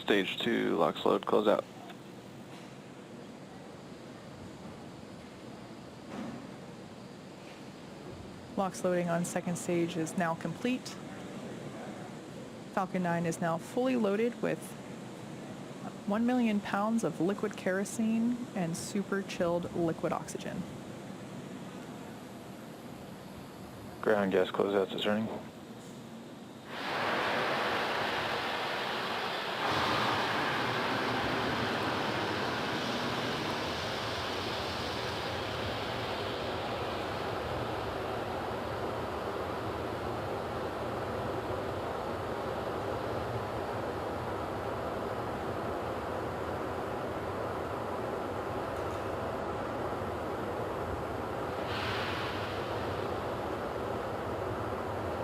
Stage 2, LOX load, close out. LOX loading on second stage is now complete. Falcon 9 is now fully loaded with 1 million pounds of liquid kerosene and super chilled liquid oxygen. Ground gas closeouts is running.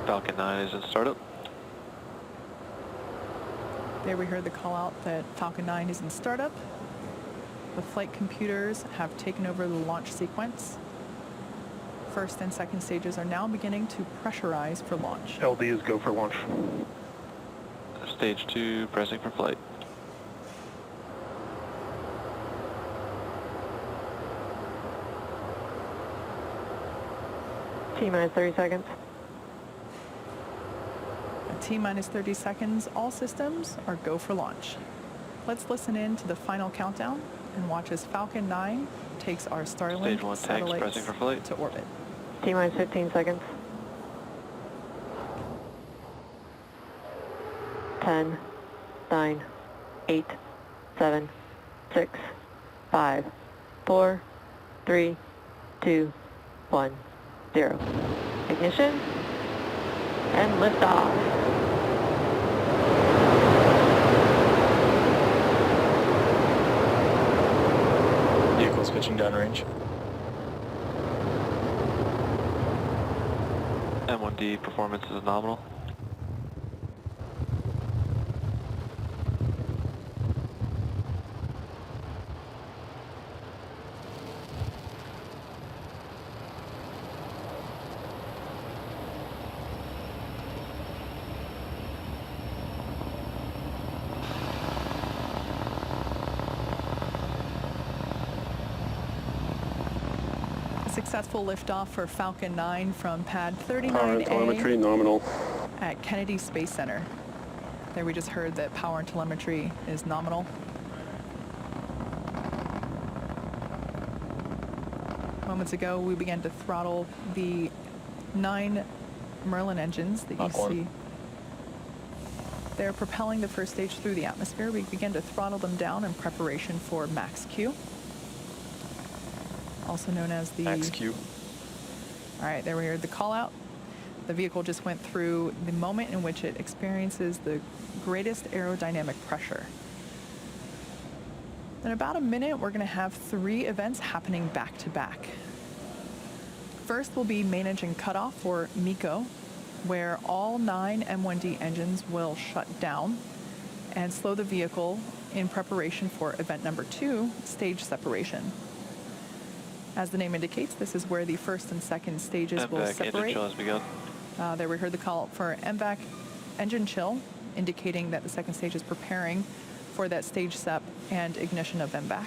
Falcon 9 is in startup. There we heard the call out that Falcon 9 is in startup. The flight computers have taken over the launch sequence. First and second stages are now beginning to pressurize for launch. LD is go for launch. Stage 2 pressing for flight. T-minus 30 seconds. T-minus 30 seconds, all systems are go for launch. Let's listen in to the final countdown and watch as Falcon 9 takes our Starlink Stage 1 tanks pressing for flight. to orbit. T-minus 15 seconds. 10, 9, 8, 7, 6, 5, 4, 3, 2, 1, 0. Ignition and liftoff. Vehicle's pitching downrange. M1D performance is nominal. Successful liftoff for Falcon 9 from pad Power and telemetry 39A nominal. at Kennedy Space Center. There we just heard that power and telemetry is nominal. Moments ago, we began to throttle the 9 Merlin engines that you see. They're propelling the first stage through the atmosphere. We began to throttle them down in preparation for max Q, also known as the Max Q. All right, there we heard the call out. The vehicle just went through the moment in which it experiences the greatest aerodynamic pressure. In about a minute, we're going to have 3 events happening back to back. First will be main engine cutoff, or MECO, where all 9 M1D engines will shut down and slow the vehicle in preparation for event number 2, stage separation. As the name indicates, this is where the first and second stages will separate. Engine chill has begun. There we heard the call for MVAC engine chill, indicating that the second stage is preparing for that stage sep and ignition of MVAC.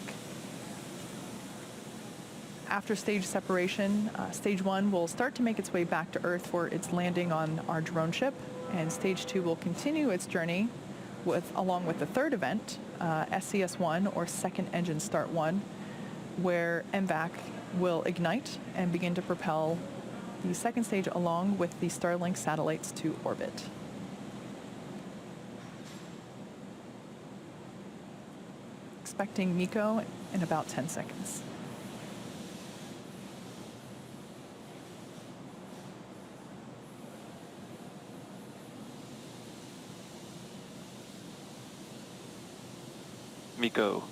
After stage separation, stage 1 will start to make its way back to Earth for its landing on our drone ship, and stage 2 will continue its journey along with the third event, SCS-1, or second engine start 1, where MVAC will ignite and begin to propel the second stage along with the Starlink satellites to orbit. Expecting MECO in about 10 seconds. MECO.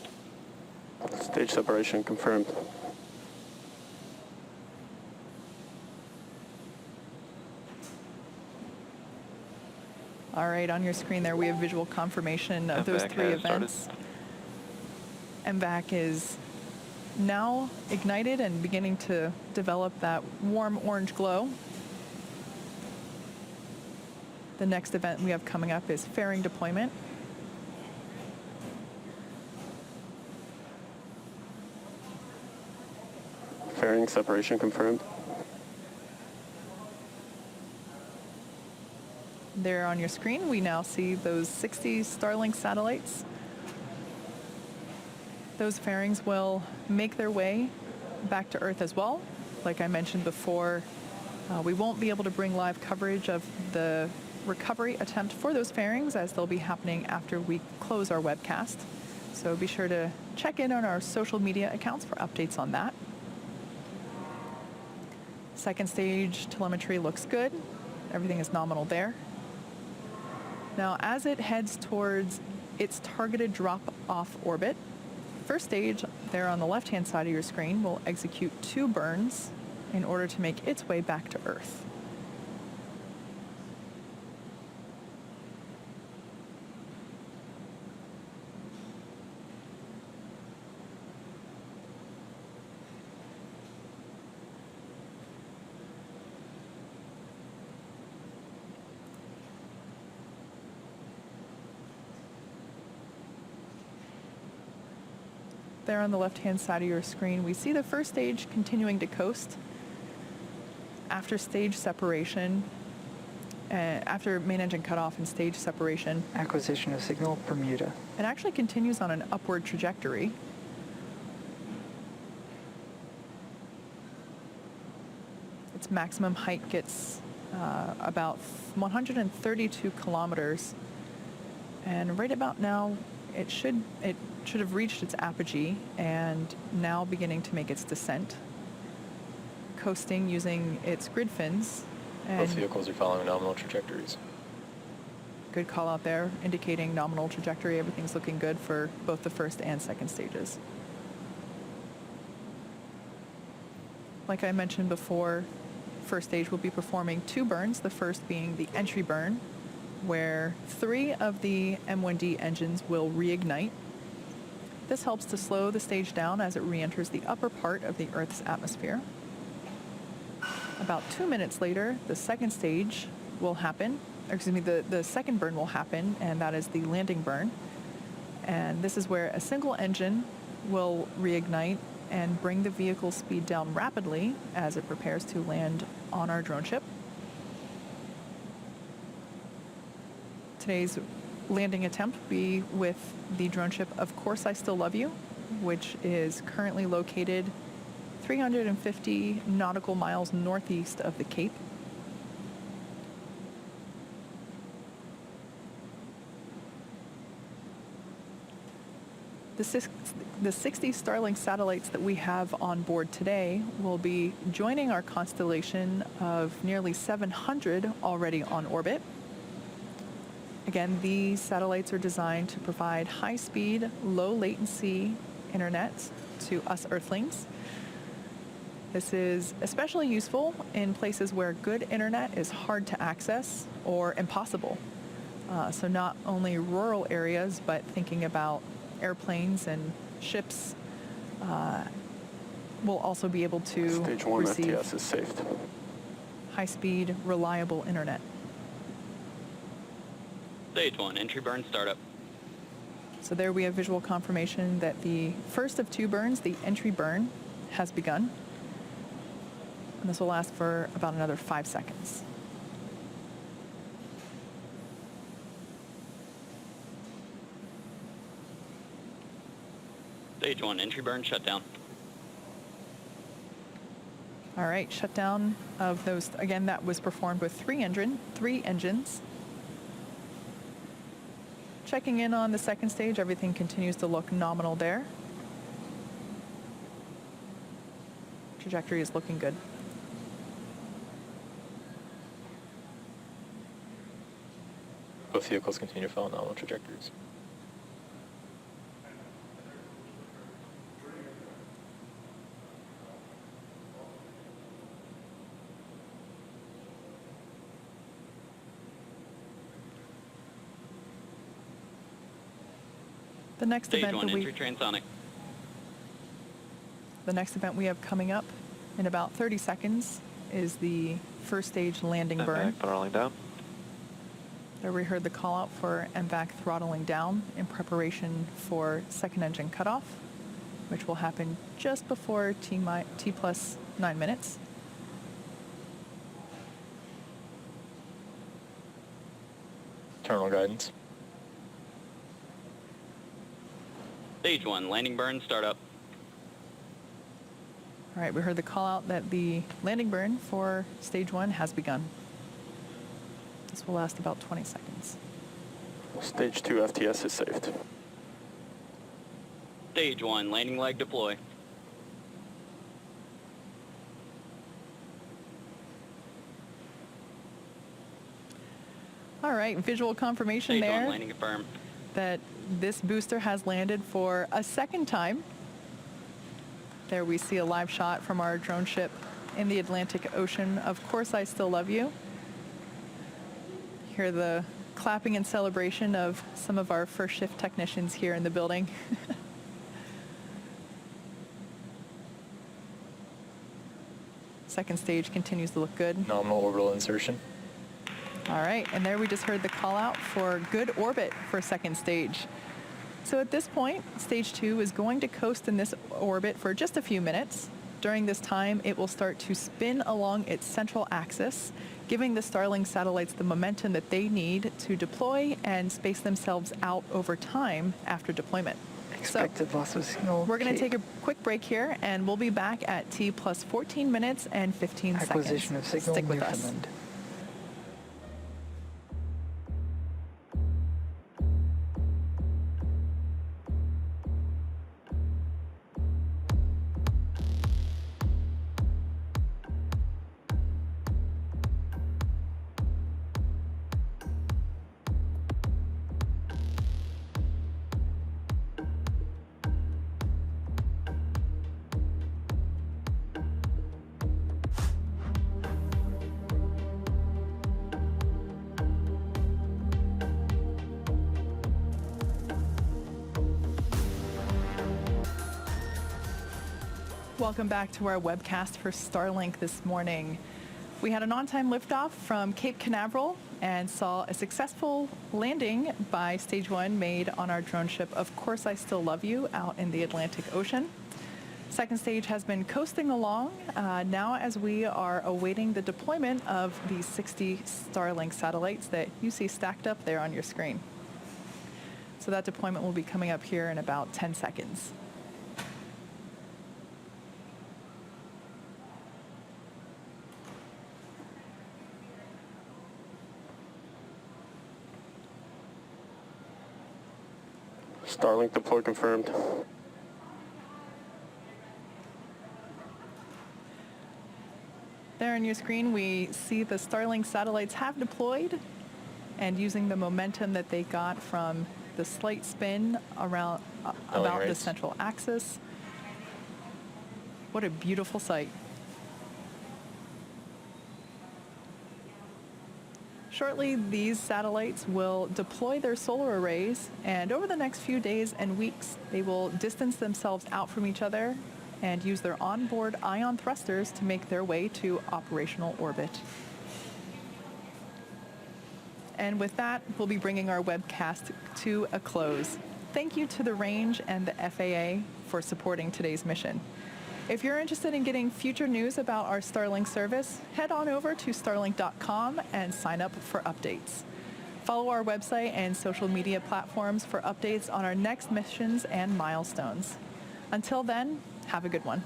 Stage separation confirmed. All right, on your screen there we have visual confirmation of those 3 events. MVAC is now ignited and beginning to develop that warm orange glow. The next event we have coming up is fairing deployment. Fairing separation confirmed. There on your screen, we now see those 60 Starlink satellites. Those fairings will make their way back to Earth as well. Like I mentioned before, we won't be able to bring live coverage of the recovery attempt for those fairings, as they'll be happening after we close our webcast. So be sure to check in on our social media accounts for updates on that. Second stage telemetry looks good. Everything is nominal there. Now, as it heads towards its targeted drop-off orbit, first stage, there on the left-hand side of your screen, will execute 2 burns in order to make its way back to Earth. There on the left-hand side of your screen, we see the first stage continuing to coast. After stage separation, after main engine cutoff and stage separation, Acquisition of signal, Bermuda. it actually continues on an upward trajectory. Its maximum height gets about 132 kilometers, and right about now, it should have reached its apogee and now beginning to make its descent, coasting using its grid fins. Both vehicles are following nominal trajectories. Good call out there, indicating nominal trajectory. Everything's looking good for both the first and second stages. Like I mentioned before, first stage will be performing 2 burns, the first being the entry burn, where 3 of the M1D engines will reignite. This helps to slow the stage down as it re-enters the upper part of the Earth's atmosphere. About 2 minutes later, the second stage will happen, or excuse me, the second burn will happen, and that is the landing burn. And this is where a single engine will reignite and bring the vehicle's speed down rapidly as it prepares to land on our drone ship. Today's landing attempt will be with the drone ship Of Course I Still Love You, which is currently located 350 nautical miles northeast of the Cape. The 60 Starlink satellites that we have on board today will be joining our constellation of nearly 700 already on orbit. Again, these satellites are designed to provide high-speed, low-latency internet to us Earthlings. This is especially useful in places where good internet is hard to access or impossible. So not only rural areas, but thinking about airplanes and ships will also be able to Stage 1 receive FTS is saved. high-speed, reliable internet. Stage 1, entry burn startup. So there we have visual confirmation that the first of 2 burns, the entry burn, has begun. And this will last for about another 5 seconds. Stage 1, entry burn shutdown. All right, shutdown of those, again, that was performed with 3 engines. Checking in on the second stage, everything continues to look nominal there. Trajectory is looking good. Both vehicles continue to follow nominal trajectories. The next Stage event 1, that we entry transonic. The next event we have coming up in about 30 seconds is the first stage landing burn. MVAC throttling down. There we heard the call out for MVAC throttling down in preparation for second engine cutoff, which will happen just before T plus 9 minutes. Terminal guidance. Stage 1, landing burn, startup. All right, we heard the call out that the landing burn for stage 1 has begun. This will last about 20 seconds. Stage 2 FTS is saved. Stage 1, landing leg deploy. All right, visual confirmation Stage 1, there landing confirmed. that this booster has landed for a second time. There we see a live shot from our drone ship in the Atlantic Ocean. Of course, I still love you. Hear the clapping and celebration of some of our first shift technicians here in the building. Second stage continues to look good. Nominal orbital insertion. All right, and there we just heard the call out for good orbit for second stage. So at this point, stage 2 is going to coast in this orbit for just a few minutes. During this time, it will start to spin along its central axis, giving the Starlink satellites the momentum that they need to deploy and space themselves out over time after deployment. Expected loss of signal. We're going to Cape. take a quick break here, and we'll be back at T plus 14 minutes and 15 Acquisition seconds. of signal, Stick with us. Newfoundland. Welcome back to our webcast for Starlink this morning. We had an on-time liftoff from Cape Canaveral and saw a successful landing by Stage 1 made on our drone ship, Of Course I Still Love You, out in the Atlantic Ocean. Second stage has been coasting along now as we are awaiting the deployment of these 60 Starlink satellites that you see stacked up there on your screen. So that deployment will be coming up here in about 10 seconds. Starlink deploy confirmed. There on your screen, we see the Starlink satellites have deployed, and using the momentum that they got from the slight spin around about the rates. central axis. What a beautiful sight. Shortly, these satellites will deploy their solar arrays, and over the next few days and weeks, they will distance themselves out from each other and use their onboard ion thrusters to make their way to operational orbit. And with that, we'll be bringing our webcast to a close. Thank you to the range and the FAA for supporting today's mission. If you're interested in getting future news about our Starlink service, head on over to starlink.com and sign up for updates. Follow our website and social media platforms for updates on our next missions and milestones. Until then, have a good one.